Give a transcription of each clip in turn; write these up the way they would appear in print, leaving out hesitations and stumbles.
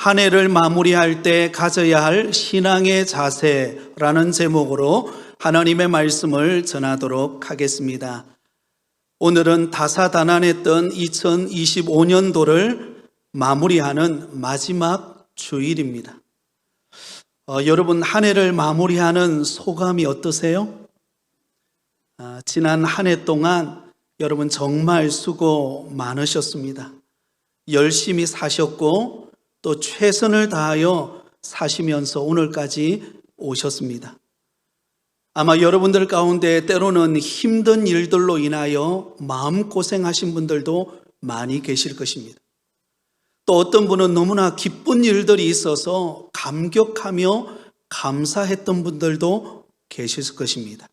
한 해를 마무리할 때 가져야 할 신앙의 자세라는 제목으로 하나님의 말씀을 전하도록 하겠습니다. 오늘은 다사다난했던 2025년도를 마무리하는 마지막 주일입니다. 여러분, 한 해를 마무리하는 소감이 어떠세요? 지난 한 해 동안 여러분 정말 수고 많으셨습니다. 열심히 사셨고 또 최선을 다하여 사시면서 오늘까지 오셨습니다. 아마 여러분들 가운데 때로는 힘든 일들로 인하여 마음고생하신 분들도 많이 계실 것입니다. 또 어떤 분은 너무나 기쁜 일들이 있어서 감격하며 감사했던 분들도 계실 것입니다.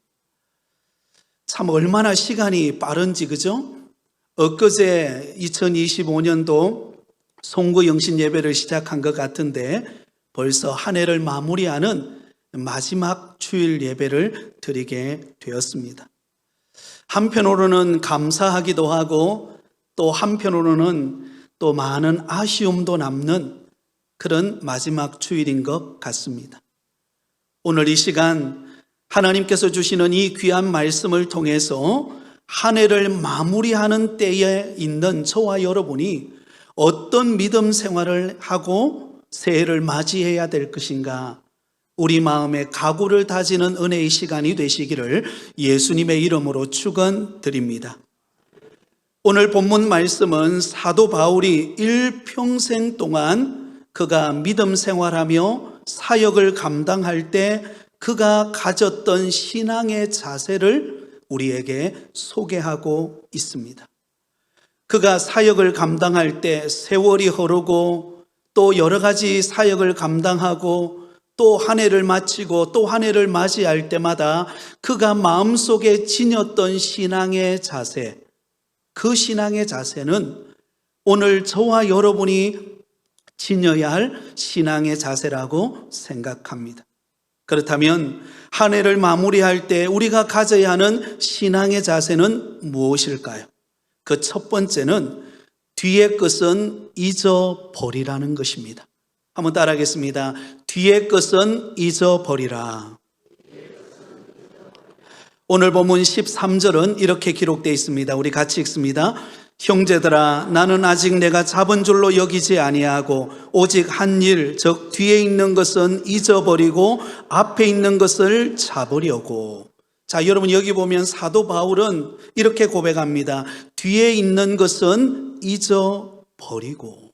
참 얼마나 시간이 빠른지, 그죠? 엊그제 2025년도 송구 영신 예배를 시작한 것 같은데 벌써 한 해를 마무리하는 마지막 주일 예배를 드리게 되었습니다. 한편으로는 감사하기도 하고 또 한편으로는 또 많은 아쉬움도 남는 그런 마지막 주일인 것 같습니다. 오늘 이 시간 하나님께서 주시는 이 귀한 말씀을 통해서 한 해를 마무리하는 때에 있는 저와 여러분이 어떤 믿음 생활을 하고 새해를 맞이해야 될 것인가, 우리 마음의 각오를 다지는 은혜의 시간이 되시기를 예수님의 이름으로 축원드립니다. 오늘 본문 말씀은 사도 바울이 일평생 동안 그가 믿음 생활하며 사역을 감당할 때 그가 가졌던 신앙의 자세를 우리에게 소개하고 있습니다. 그가 사역을 감당할 때 세월이 흐르고 또 여러 가지 사역을 감당하고 또 한 해를 마치고 또 한 해를 맞이할 때마다 그가 마음속에 지녔던 신앙의 자세, 그 신앙의 자세는 오늘 저와 여러분이 지녀야 할 신앙의 자세라고 생각합니다. 그렇다면 한 해를 마무리할 때 우리가 가져야 하는 신앙의 자세는 무엇일까요? 그 첫 번째는 뒤의 것은 잊어버리라는 것입니다. 한번 따라하겠습니다. 뒤의 것은 잊어버리라. 오늘 본문 13절은 이렇게 기록되어 있습니다. 우리 같이 읽습니다. 형제들아, 나는 아직 내가 잡은 줄로 여기지 아니하고 오직 한 일, 즉 뒤에 있는 것은 잊어버리고 앞에 있는 것을 잡으려고. 자, 여러분 여기 보면 사도 바울은 이렇게 고백합니다. 뒤에 있는 것은 잊어버리고.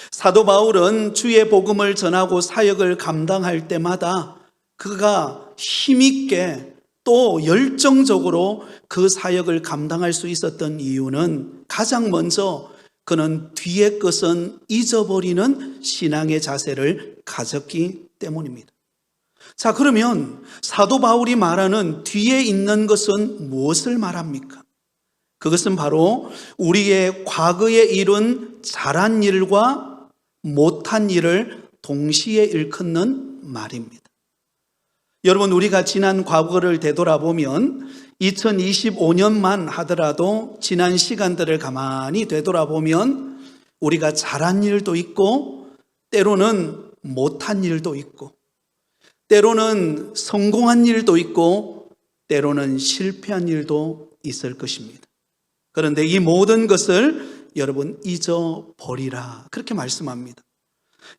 사도 바울은 주의 복음을 전하고 사역을 감당할 때마다 그가 힘있게 또 열정적으로 그 사역을 감당할 수 있었던 이유는 가장 먼저 그는 뒤의 것은 잊어버리는 신앙의 자세를 가졌기 때문입니다. 자, 그러면 사도 바울이 말하는 뒤에 있는 것은 무엇을 말합니까? 그것은 바로 우리의 과거에 이룬 잘한 일과 못한 일을 동시에 일컫는 말입니다. 여러분, 우리가 지난 과거를 되돌아보면 2025년만 하더라도 지난 시간들을 가만히 되돌아보면 우리가 잘한 일도 있고 때로는 못한 일도 있고 때로는 성공한 일도 있고 때로는 실패한 일도 있을 것입니다. 그런데 이 모든 것을 여러분 잊어버리라, 그렇게 말씀합니다.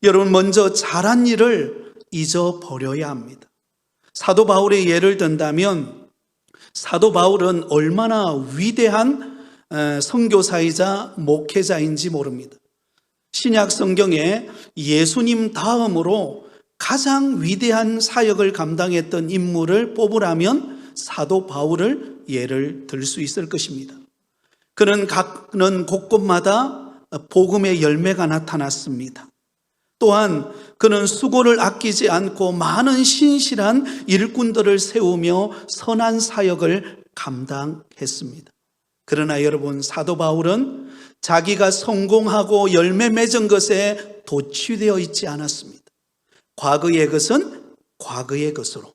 여러분, 먼저 잘한 일을 잊어버려야 합니다. 사도 바울의 예를 든다면 사도 바울은 얼마나 위대한 선교사이자 목회자인지 모릅니다. 신약 성경에 예수님 다음으로 가장 위대한 사역을 감당했던 인물을 뽑으라면 사도 바울을 예를 들 수 있을 것입니다. 그는 곳곳마다 복음의 열매가 나타났습니다. 또한 그는 수고를 아끼지 않고 많은 신실한 일꾼들을 세우며 선한 사역을 감당했습니다. 그러나 여러분, 사도 바울은 자기가 성공하고 열매 맺은 것에 도취되어 있지 않았습니다. 과거의 것은 과거의 것으로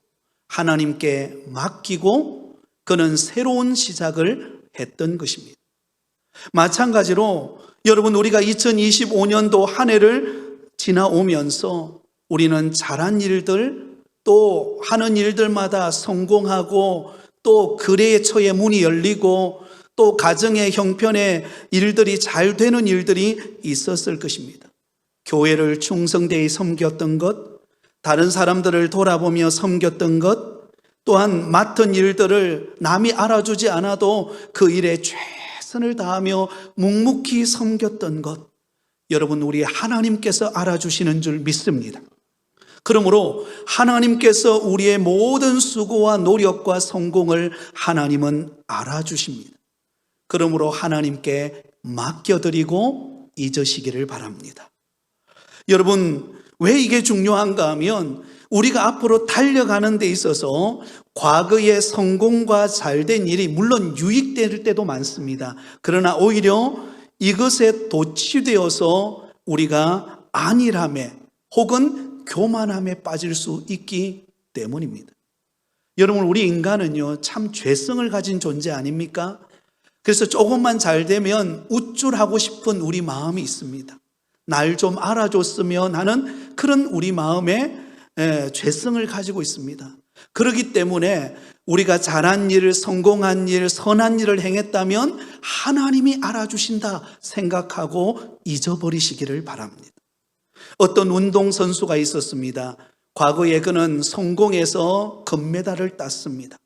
하나님께 맡기고 그는 새로운 시작을 했던 것입니다. 마찬가지로 여러분, 우리가 2025년도 한 해를 지나오면서 우리는 잘한 일들, 또 하는 일들마다 성공하고, 또 거래의 처에 문이 열리고, 또 가정의 형편의 일들이 잘 되는 일들이 있었을 것입니다. 교회를 충성되이 섬겼던 것, 다른 사람들을 돌아보며 섬겼던 것, 또한 맡은 일들을 남이 알아주지 않아도 그 일에 최선을 다하며 묵묵히 섬겼던 것, 여러분, 우리 하나님께서 알아주시는 줄 믿습니다. 그러므로 하나님께서 우리의 모든 수고와 노력과 성공을 하나님은 알아주십니다. 그러므로 하나님께 맡겨드리고 잊으시기를 바랍니다. 여러분, 왜 이게 중요한가 하면 우리가 앞으로 달려가는 데 있어서 과거의 성공과 잘된 일이 물론 유익될 때도 많습니다. 그러나 오히려 이것에 도취되어서 우리가 안일함에 혹은 교만함에 빠질 수 있기 때문입니다. 여러분, 우리 인간은요, 참 죄성을 가진 존재 아닙니까? 그래서 조금만 잘 되면 우쭐하고 싶은 우리 마음이 있습니다. 날 좀 알아줬으면 하는 그런 우리 마음에 죄성을 가지고 있습니다. 그렇기 때문에 우리가 잘한 일, 성공한 일, 선한 일을 행했다면 하나님이 알아주신다 생각하고 잊어버리시기를 바랍니다. 어떤 운동선수가 있었습니다. 과거에 그는 성공해서 금메달을 땄습니다.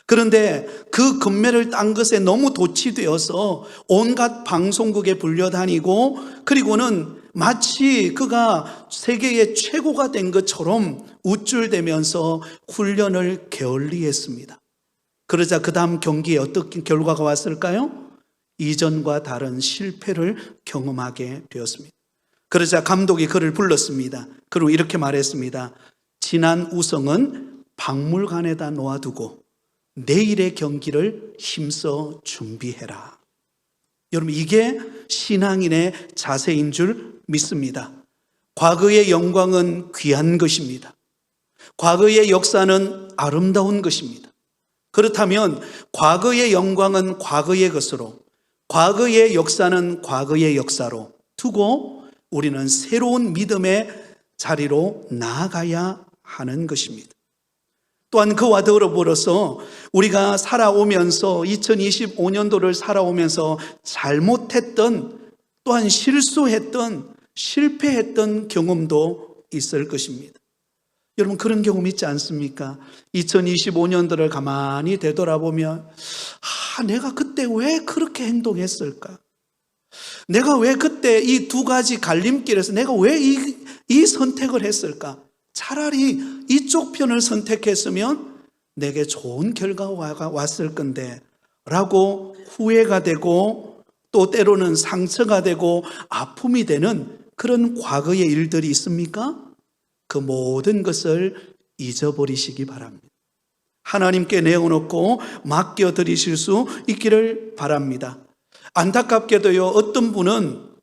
그런데 그 금메달을 딴 것에 너무 도취되어서 온갖 방송국에 불려다니고, 그리고는 마치 그가 세계의 최고가 된 것처럼 우쭐대면서 훈련을 게을리했습니다. 그러자 그 다음 경기에 어떤 결과가 왔을까요? 이전과 다른 실패를 경험하게 되었습니다. 그러자 감독이 그를 불렀습니다. 그리고 이렇게 말했습니다. 지난 우승은 박물관에다 놓아두고 내일의 경기를 힘써 준비해라. 여러분, 이게 신앙인의 자세인 줄 믿습니다. 과거의 영광은 귀한 것입니다. 과거의 역사는 아름다운 것입니다. 그렇다면 과거의 영광은 과거의 것으로, 과거의 역사는 과거의 역사로 두고 우리는 새로운 믿음의 자리로 나아가야 하는 것입니다. 또한 그와 더불어서 우리가 살아오면서 2025년도를 살아오면서 잘못했던, 또한 실수했던, 실패했던 경험도 있을 것입니다. 여러분, 그런 경험 있지 않습니까? 2025년도를 가만히 되돌아보면 내가 그때 왜 그렇게 행동했을까? 내가 왜 그때 이 두 가지 갈림길에서 내가 왜 이 선택을 했을까? 차라리 이쪽 편을 선택했으면 내게 좋은 결과가 왔을 건데 라고 후회가 되고, 또 때로는 상처가 되고 아픔이 되는 그런 과거의 일들이 있습니까? 그 모든 것을 잊어버리시기 바랍니다. 하나님께 내어놓고 맡겨드리실 수 있기를 바랍니다. 안타깝게도요, 어떤 분은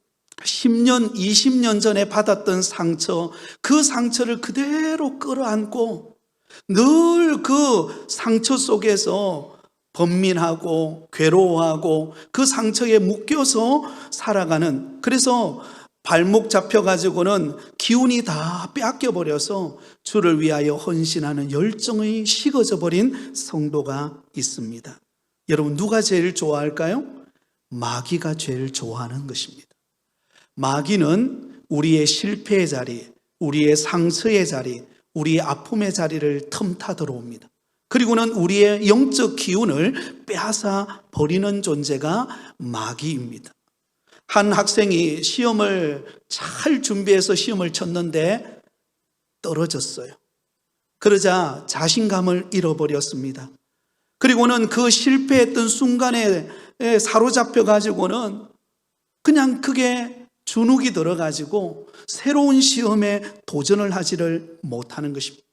10년, 20년 전에 받았던 상처, 그 상처를 그대로 끌어안고 늘 그 상처 속에서 번민하고 괴로워하고 그 상처에 묶여서 살아가는, 그래서 발목 잡혀가지고는 기운이 다 빼앗겨버려서 주를 위하여 헌신하는 열정이 식어져 버린 성도가 있습니다. 여러분, 누가 제일 좋아할까요? 마귀가 제일 좋아하는 것입니다. 마귀는 우리의 실패의 자리, 우리의 상처의 자리, 우리의 아픔의 자리를 틈타 들어옵니다. 그리고는 우리의 영적 기운을 빼앗아 버리는 존재가 마귀입니다. 한 학생이 시험을 잘 준비해서 시험을 쳤는데 떨어졌어요. 그러자 자신감을 잃어버렸습니다. 그리고는 그 실패했던 순간에 사로잡혀 가지고는 그냥 그게 주눅이 들어가지고 새로운 시험에 도전을 하지를 못하는 것입니다.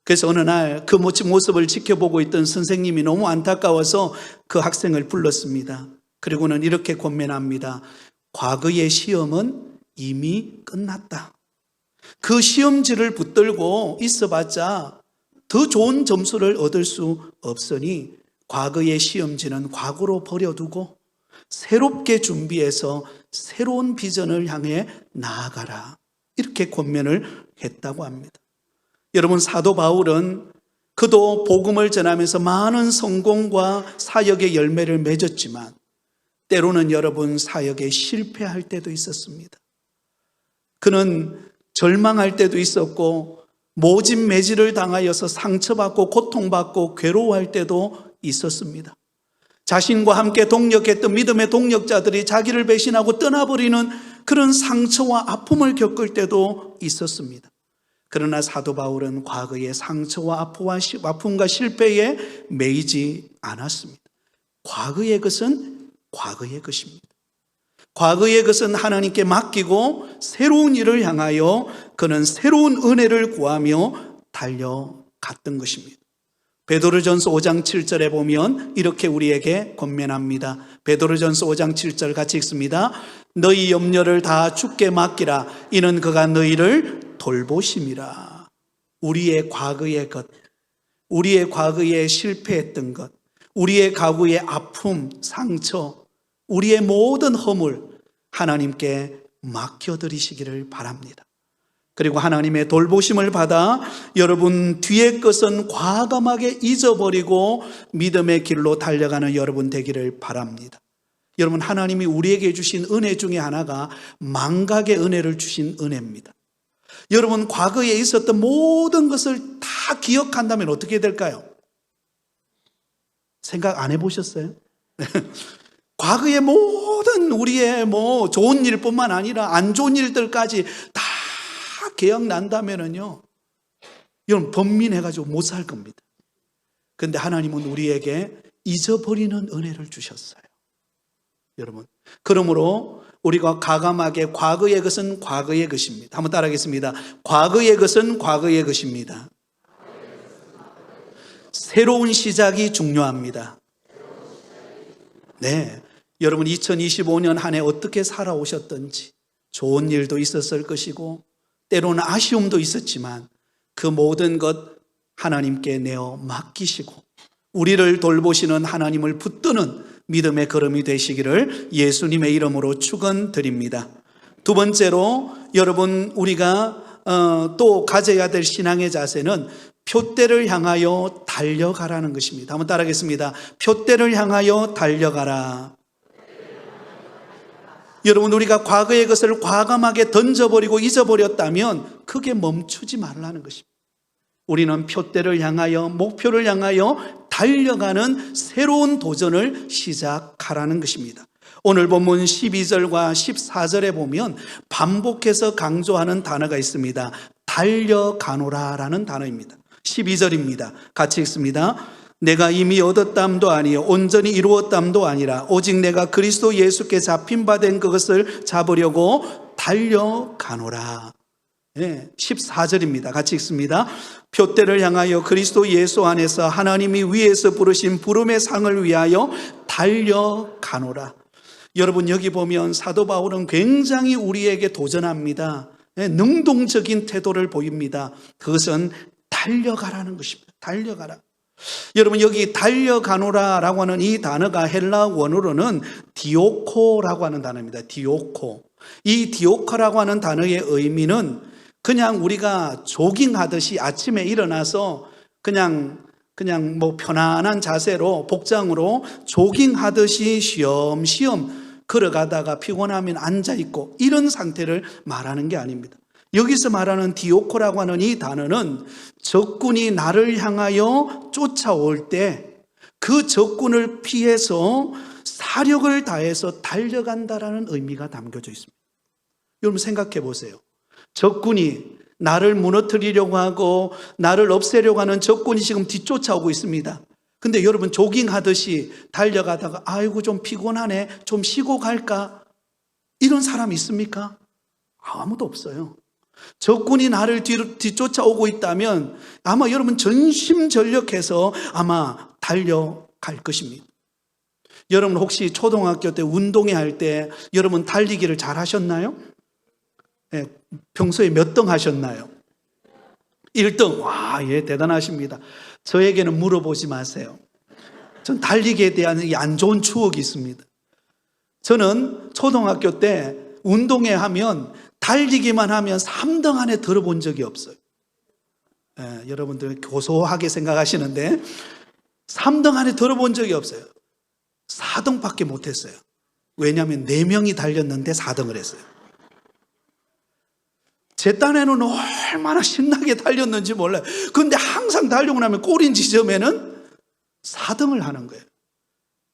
그래서 어느 날 그 모습을 지켜보고 있던 선생님이 너무 안타까워서 그 학생을 불렀습니다. 그리고는 이렇게 권면합니다. 과거의 시험은 이미 끝났다. 그 시험지를 붙들고 있어봤자 더 좋은 점수를 얻을 수 없으니 과거의 시험지는 과거로 버려두고 새롭게 준비해서 새로운 비전을 향해 나아가라. 이렇게 권면을 했다고 합니다. 여러분, 사도 바울은 그도 복음을 전하면서 많은 성공과 사역의 열매를 맺었지만 때로는 여러분 사역에 실패할 때도 있었습니다. 그는 절망할 때도 있었고 모진매질을 당하여서 상처받고 고통받고 괴로워할 때도 있었습니다. 자신과 함께 동력했던 믿음의 동력자들이 자기를 배신하고 떠나버리는 그런 상처와 아픔을 겪을 때도 있었습니다. 그러나 사도 바울은 과거의 상처와 아픔과 실패에 매이지 않았습니다. 과거의 것은 과거의 것입니다. 과거의 것은 하나님께 맡기고 새로운 일을 향하여 그는 새로운 은혜를 구하며 달려갔던 것입니다. 베드로전서 5장 7절에 보면 이렇게 우리에게 권면합니다. 베드로전서 5장 7절 같이 읽습니다. 너희 염려를 다 주께 맡기라. 이는 그가 너희를 돌보심이라. 우리의 과거의 것, 우리의 과거에 실패했던 것, 우리의 과거의 아픔, 상처, 우리의 모든 허물 하나님께 맡겨드리시기를 바랍니다. 그리고 하나님의 돌보심을 받아 여러분 뒤의 것은 과감하게 잊어버리고 믿음의 길로 달려가는 여러분 되기를 바랍니다. 여러분, 하나님이 우리에게 주신 은혜 중에 하나가 망각의 은혜를 주신 은혜입니다. 여러분, 과거에 있었던 모든 것을 다 기억한다면 어떻게 될까요? 생각 안 해보셨어요? 과거의 모든 우리의 좋은 일뿐만 아니라 안 좋은 일들까지 다 기억난다면요, 여러분 번민해가지고 못 살 겁니다. 그런데 하나님은 우리에게 잊어버리는 은혜를 주셨어요. 여러분, 그러므로 우리가 과감하게 과거의 것은 과거의 것입니다. 한번 따라하겠습니다. 과거의 것은 과거의 것입니다. 새로운 시작이 중요합니다. 네, 여러분 2025년 한 해 어떻게 살아오셨던지 좋은 일도 있었을 것이고 때로는 아쉬움도 있었지만 그 모든 것 하나님께 내어 맡기시고 우리를 돌보시는 하나님을 붙드는 믿음의 걸음이 되시기를 예수님의 이름으로 축원드립니다. 두 번째로 여러분 우리가 또 가져야 될 신앙의 자세는 표대를 향하여 달려가라는 것입니다. 한번 따라하겠습니다. 표대를 향하여 달려가라. 여러분, 우리가 과거의 것을 과감하게 던져버리고 잊어버렸다면 크게 멈추지 말라는 것입니다. 우리는 표대를 향하여, 목표를 향하여 달려가는 새로운 도전을 시작하라는 것입니다. 오늘 본문 12절과 14절에 보면 반복해서 강조하는 단어가 있습니다. 달려가노라라는 단어입니다. 12절입니다. 같이 읽습니다. 내가 이미 얻었담도 아니요 온전히 이루었담도 아니라 오직 내가 그리스도 예수께 잡힌 바 된 그것을 잡으려고 달려가노라. 네, 14절입니다. 같이 읽습니다. 표대를 향하여 그리스도 예수 안에서 하나님이 위에서 부르신 부름의 상을 위하여 달려가노라. 여러분, 여기 보면 사도 바울은 굉장히 우리에게 도전합니다. 네, 능동적인 태도를 보입니다. 그것은 달려가라는 것입니다. 달려가라. 여러분, 여기 달려가노라라고 하는 이 단어가 헬라 원어로는 디오코라고 하는 단어입니다. 디오코. 이 디오코라고 하는 단어의 의미는 그냥 우리가 조깅하듯이 아침에 일어나서 그냥 편안한 자세로 복장으로 조깅하듯이 쉬엄쉬엄 걸어가다가 피곤하면 앉아있고 이런 상태를 말하는 게 아닙니다. 여기서 말하는 디오코라고 하는 이 단어는 적군이 나를 향하여 쫓아올 때 그 적군을 피해서 사력을 다해서 달려간다라는 의미가 담겨져 있습니다. 여러분 생각해 보세요. 적군이 나를 무너뜨리려고 하고 나를 없애려고 하는 적군이 지금 뒤쫓아오고 있습니다. 근데 여러분 조깅하듯이 달려가다가 아이고 좀 피곤하네, 좀 쉬고 갈까? 이런 사람 있습니까? 아무도 없어요. 적군이 나를 뒤쫓아오고 있다면 아마 여러분 전심전력해서 아마 달려갈 것입니다. 여러분 혹시 초등학교 때 운동회 할 때 여러분 달리기를 잘 하셨나요? 네, 평소에 몇 등 하셨나요? 1등. 와, 예, 대단하십니다. 저에게는 물어보지 마세요. 전 달리기에 대한 안 좋은 추억이 있습니다. 저는 초등학교 때 운동회 하면 달리기만 하면 3등 안에 들어본 적이 없어요. 여러분들 고소하게 생각하시는데 3등 안에 들어본 적이 없어요. 4등밖에 못했어요. 왜냐하면 4명이 달렸는데 4등을 했어요. 제 딴에는 얼마나 신나게 달렸는지 몰라요. 그런데 항상 달리고 나면 꼬린 지점에는 4등을 하는 거예요.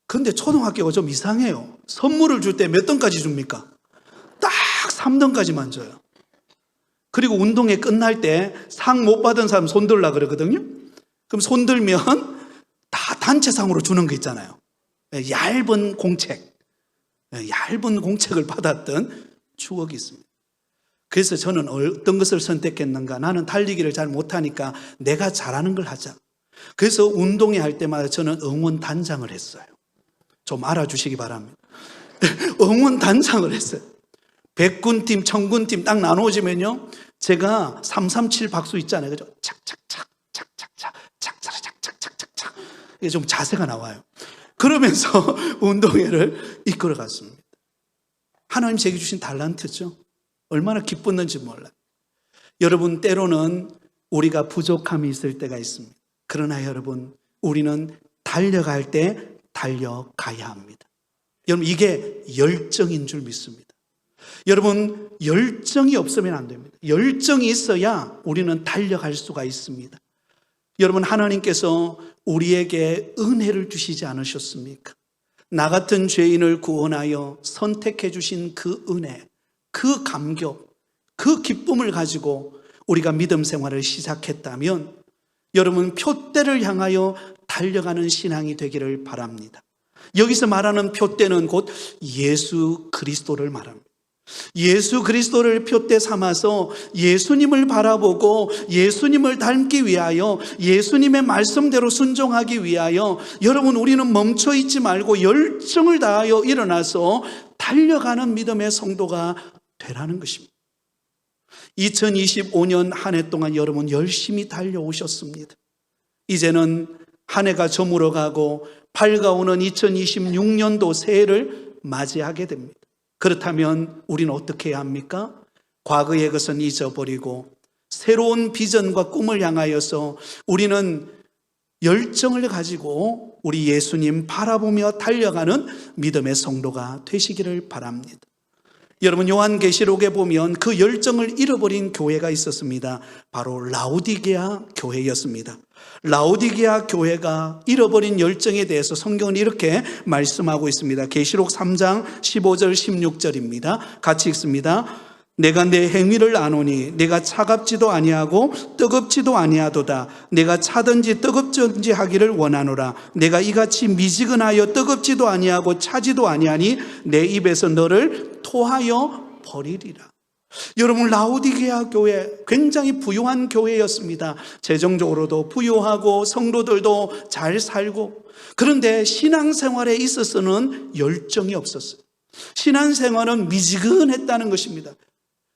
그런데 초등학교가 좀 이상해요. 선물을 줄 때 몇 등까지 줍니까? 딱 3등까지만 줘요. 그리고 운동회 끝날 때 상 못 받은 사람 손 들라 그러거든요. 그럼 손 들면 다 단체상으로 주는 거 있잖아요. 얇은 공책, 얇은 공책을 받았던 추억이 있습니다. 그래서 저는 어떤 것을 선택했는가? 나는 달리기를 잘 못하니까 내가 잘하는 걸 하자. 그래서 운동회 할 때마다 저는 응원단장을 했어요. 좀 알아주시기 바랍니다. 응원단장을 했어요. 백군팀, 청군팀 딱 나누어지면요, 제가 337 박수 있잖아요. 그죠? 착착착, 착착착, 착착착착착착. 이게 좀 자세가 나와요. 그러면서 운동회를 이끌어 갔습니다. 하나님 제게 주신 달란트죠. 얼마나 기뻤는지 몰라요. 여러분, 때로는 우리가 부족함이 있을 때가 있습니다. 그러나 여러분, 우리는 달려갈 때 달려가야 합니다. 여러분, 이게 열정인 줄 믿습니다. 여러분, 열정이 없으면 안 됩니다. 열정이 있어야 우리는 달려갈 수가 있습니다. 여러분, 하나님께서 우리에게 은혜를 주시지 않으셨습니까? 나 같은 죄인을 구원하여 선택해 주신 그 은혜, 그 감격, 그 기쁨을 가지고 우리가 믿음 생활을 시작했다면 여러분, 표대를 향하여 달려가는 신앙이 되기를 바랍니다. 여기서 말하는 표대는 곧 예수 그리스도를 말합니다. 예수 그리스도를 표대 삼아서 예수님을 바라보고 예수님을 닮기 위하여 예수님의 말씀대로 순종하기 위하여 여러분, 우리는 멈춰 있지 말고 열정을 다하여 일어나서 달려가는 믿음의 성도가 되라는 것입니다. 2025년 한 해 동안 여러분 열심히 달려오셨습니다. 이제는 한 해가 저물어가고 밝아오는 2026년도 새해를 맞이하게 됩니다. 그렇다면 우리는 어떻게 해야 합니까? 과거의 것은 잊어버리고 새로운 비전과 꿈을 향하여서 우리는 열정을 가지고 우리 예수님 바라보며 달려가는 믿음의 성도가 되시기를 바랍니다. 여러분, 요한계시록에 보면 그 열정을 잃어버린 교회가 있었습니다. 바로 라오디게아 교회였습니다. 라오디게아 교회가 잃어버린 열정에 대해서 성경은 이렇게 말씀하고 있습니다. 계시록 3장 15절 16절입니다. 같이 읽습니다. 내가 내 행위를 아노니 내가 차갑지도 아니하고 뜨겁지도 아니하도다. 내가 차든지 뜨겁든지 하기를 원하노라. 내가 이같이 미지근하여 뜨겁지도 아니하고 차지도 아니하니 내 입에서 너를 토하여 버리리라. 여러분, 라오디게아 교회 굉장히 부유한 교회였습니다. 재정적으로도 부유하고 성도들도 잘 살고, 그런데 신앙생활에 있어서는 열정이 없었어요. 신앙생활은 미지근했다는 것입니다.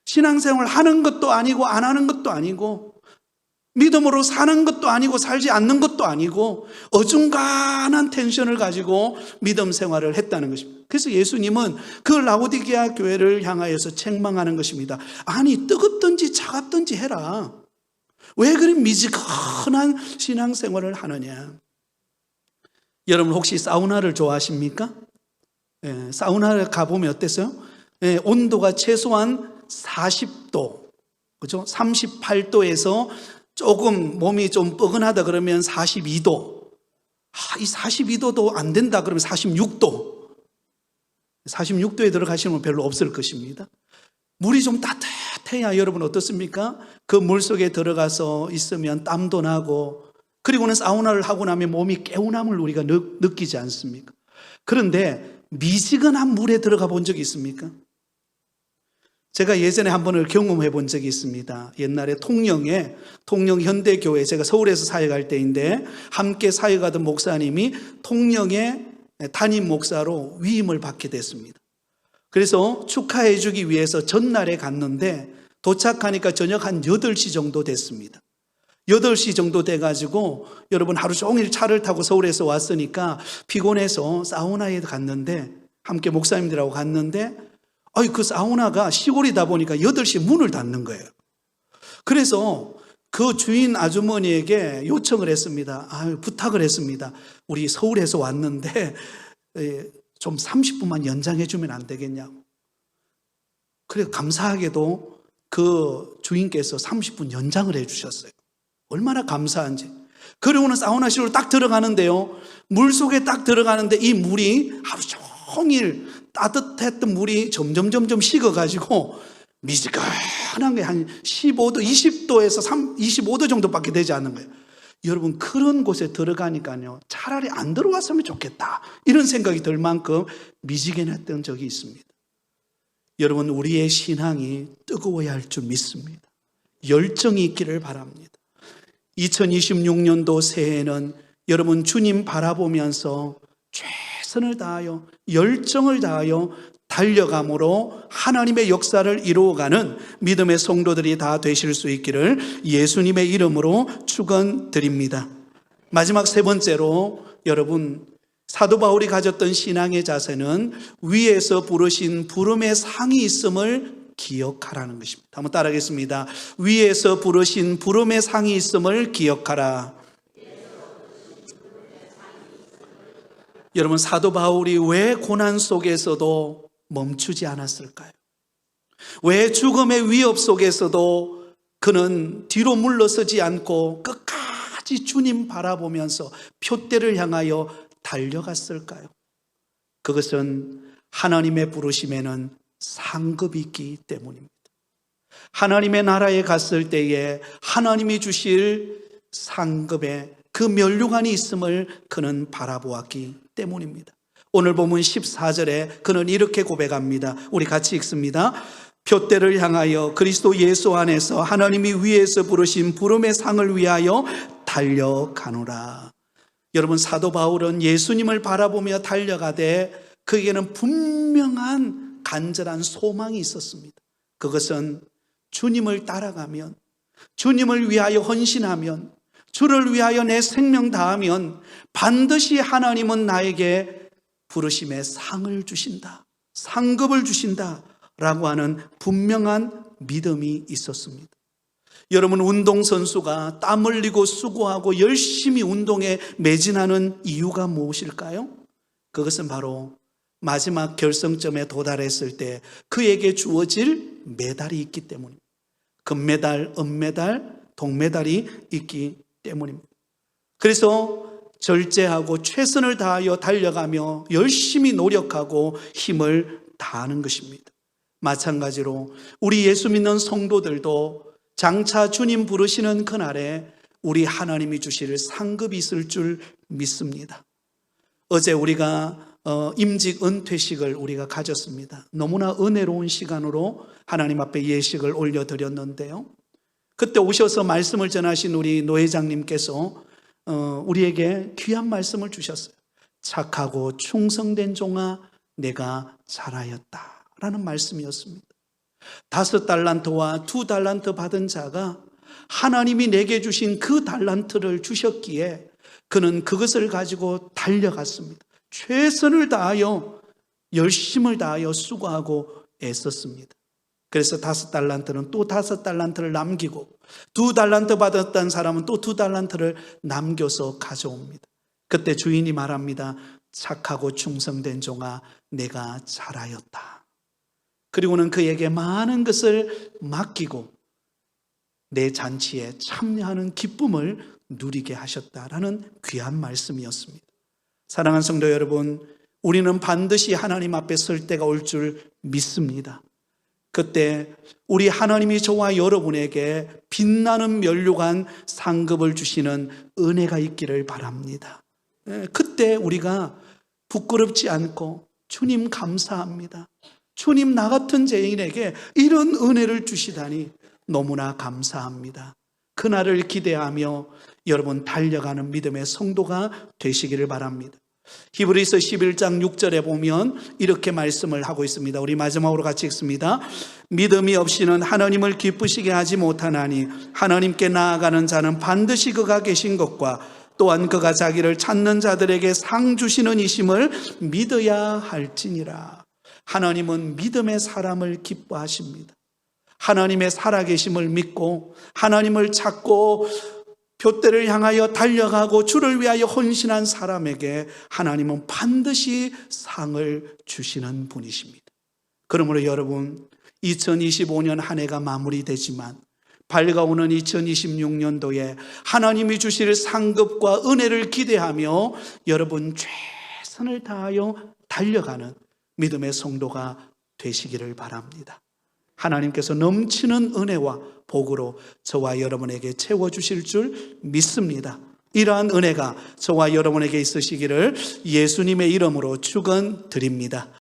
신앙생활 하는 것도 아니고 안 하는 것도 아니고, 믿음으로 사는 것도 아니고 살지 않는 것도 아니고 어중간한 텐션을 가지고 믿음 생활을 했다는 것입니다. 그래서 예수님은 그 라오디게아 교회를 향하여서 책망하는 것입니다. 아니, 뜨겁든지 차갑든지 해라. 왜 그리 미지근한 신앙생활을 하느냐. 여러분, 혹시 사우나를 좋아하십니까? 사우나를 가보면 어땠어요? 온도가 최소한 40도, 그렇죠? 38도에서 조금 몸이 좀 뻐근하다 그러면 42도. 이 42도도 안 된다 그러면 46도. 46도에 들어가시는 분 별로 없을 것입니다. 물이 좀 따뜻해야 여러분 어떻습니까? 그 물 속에 들어가서 있으면 땀도 나고, 그리고는 사우나를 하고 나면 몸이 개운함을 우리가 느끼지 않습니까? 그런데 미지근한 물에 들어가 본 적이 있습니까? 제가 예전에 한 번을 경험해 본 적이 있습니다. 옛날에 통영 현대교회, 제가 서울에서 사역할 때인데 함께 사역하던 목사님이 통영의 담임 목사로 위임을 받게 됐습니다. 그래서 축하해 주기 위해서 전날에 갔는데 도착하니까 저녁 한 8시 정도 됐습니다. 8시 정도 돼가지고 여러분, 하루 종일 차를 타고 서울에서 왔으니까 피곤해서 사우나에 갔는데, 함께 목사님들하고 갔는데 그 사우나가 시골이다 보니까 8시에 문을 닫는 거예요. 그래서 그 주인 아주머니에게 요청을 했습니다. 부탁을 했습니다. 우리 서울에서 왔는데 좀 30분만 연장해 주면 안 되겠냐고. 그래 감사하게도 그 주인께서 30분 연장을 해 주셨어요. 얼마나 감사한지. 그리고는 사우나실로 딱 들어가는데요, 물속에 딱 들어가는데 이 물이 하루 종일 따뜻했던 물이 점점 식어가지고 미지근한 게 한 15도, 20도에서 25도 정도밖에 되지 않는 거예요. 여러분, 그런 곳에 들어가니까요, 차라리 안 들어왔으면 좋겠다 이런 생각이 들 만큼 미지근했던 적이 있습니다. 여러분, 우리의 신앙이 뜨거워야 할 줄 믿습니다. 열정이 있기를 바랍니다. 2026년도 새해에는 여러분 주님 바라보면서 최선을 다하여 열정을 다하여 달려감으로 하나님의 역사를 이루어가는 믿음의 성도들이 다 되실 수 있기를 예수님의 이름으로 축원드립니다. 마지막 세 번째로 여러분, 사도 바울이 가졌던 신앙의 자세는 위에서 부르신 부름의 상이 있음을 기억하라는 것입니다. 한번 따라하겠습니다. 위에서 부르신 부름의 상이 있음을 기억하라. 여러분, 사도 바울이 왜 고난 속에서도 멈추지 않았을까요? 왜 죽음의 위협 속에서도 그는 뒤로 물러서지 않고 끝까지 주님 바라보면서 표대를 향하여 달려갔을까요? 그것은 하나님의 부르심에는 상급이 있기 때문입니다. 하나님의 나라에 갔을 때에 하나님이 주실 상급에 그 면류관이 있음을 그는 바라보았기 때문입니다. 오늘 본문 14절에 그는 이렇게 고백합니다. 우리 같이 읽습니다. 표대를 향하여 그리스도 예수 안에서 하나님이 위에서 부르신 부름의 상을 위하여 달려가노라. 여러분, 사도 바울은 예수님을 바라보며 달려가되 그에게는 분명한 간절한 소망이 있었습니다. 그것은 주님을 따라가면, 주님을 위하여 헌신하면, 주를 위하여 내 생명 다하면 반드시 하나님은 나에게 부르심의 상을 주신다, 상급을 주신다 라고 하는 분명한 믿음이 있었습니다. 여러분, 운동선수가 땀 흘리고 수고하고 열심히 운동에 매진하는 이유가 무엇일까요? 그것은 바로 마지막 결승점에 도달했을 때 그에게 주어질 메달이 있기 때문입니다. 금메달, 은메달, 동메달이 있기 때문입니다. 그래서 절제하고 최선을 다하여 달려가며 열심히 노력하고 힘을 다하는 것입니다. 마찬가지로 우리 예수 믿는 성도들도 장차 주님 부르시는 그날에 우리 하나님이 주실 상급이 있을 줄 믿습니다. 어제 우리가 임직 은퇴식을 우리가 가졌습니다. 너무나 은혜로운 시간으로 하나님 앞에 예식을 올려드렸는데요, 그때 오셔서 말씀을 전하신 우리 노 회장님께서 우리에게 귀한 말씀을 주셨어요. 착하고 충성된 종아, 내가 잘하였다 라는 말씀이었습니다. 5달란트와 2달란트 받은 자가 하나님이 내게 주신 그 달란트를 주셨기에 그는 그것을 가지고 달려갔습니다. 최선을 다하여 열심을 다하여 수고하고 애썼습니다. 그래서 5달란트는 또 5달란트를 남기고 2달란트 받았던 사람은 또 2달란트를 남겨서 가져옵니다. 그때 주인이 말합니다. 착하고 충성된 종아, 내가 잘하였다. 그리고는 그에게 많은 것을 맡기고 내 잔치에 참여하는 기쁨을 누리게 하셨다라는 귀한 말씀이었습니다. 사랑하는 성도 여러분, 우리는 반드시 하나님 앞에 설 때가 올 줄 믿습니다. 그때 우리 하나님이 저와 여러분에게 빛나는 면류관 상급을 주시는 은혜가 있기를 바랍니다. 그때 우리가 부끄럽지 않고 주님 감사합니다, 주님 나 같은 죄인에게 이런 은혜를 주시다니 너무나 감사합니다, 그날을 기대하며 여러분 달려가는 믿음의 성도가 되시기를 바랍니다. 히브리서 11장 6절에 보면 이렇게 말씀을 하고 있습니다. 우리 마지막으로 같이 읽습니다. 믿음이 없이는 하나님을 기쁘시게 하지 못하나니 하나님께 나아가는 자는 반드시 그가 계신 것과 또한 그가 자기를 찾는 자들에게 상 주시는 이심을 믿어야 할지니라. 하나님은 믿음의 사람을 기뻐하십니다. 하나님의 살아계심을 믿고 하나님을 찾고 둯대를 향하여 달려가고 주를 위하여 헌신한 사람에게 하나님은 반드시 상을 주시는 분이십니다. 그러므로 여러분, 2025년 한 해가 마무리되지만 밝아오는 2026년도에 하나님이 주실 상급과 은혜를 기대하며 여러분 최선을 다하여 달려가는 믿음의 성도가 되시기를 바랍니다. 하나님께서 넘치는 은혜와 복으로 저와 여러분에게 채워주실 줄 믿습니다. 이러한 은혜가 저와 여러분에게 있으시기를 예수님의 이름으로 축원드립니다.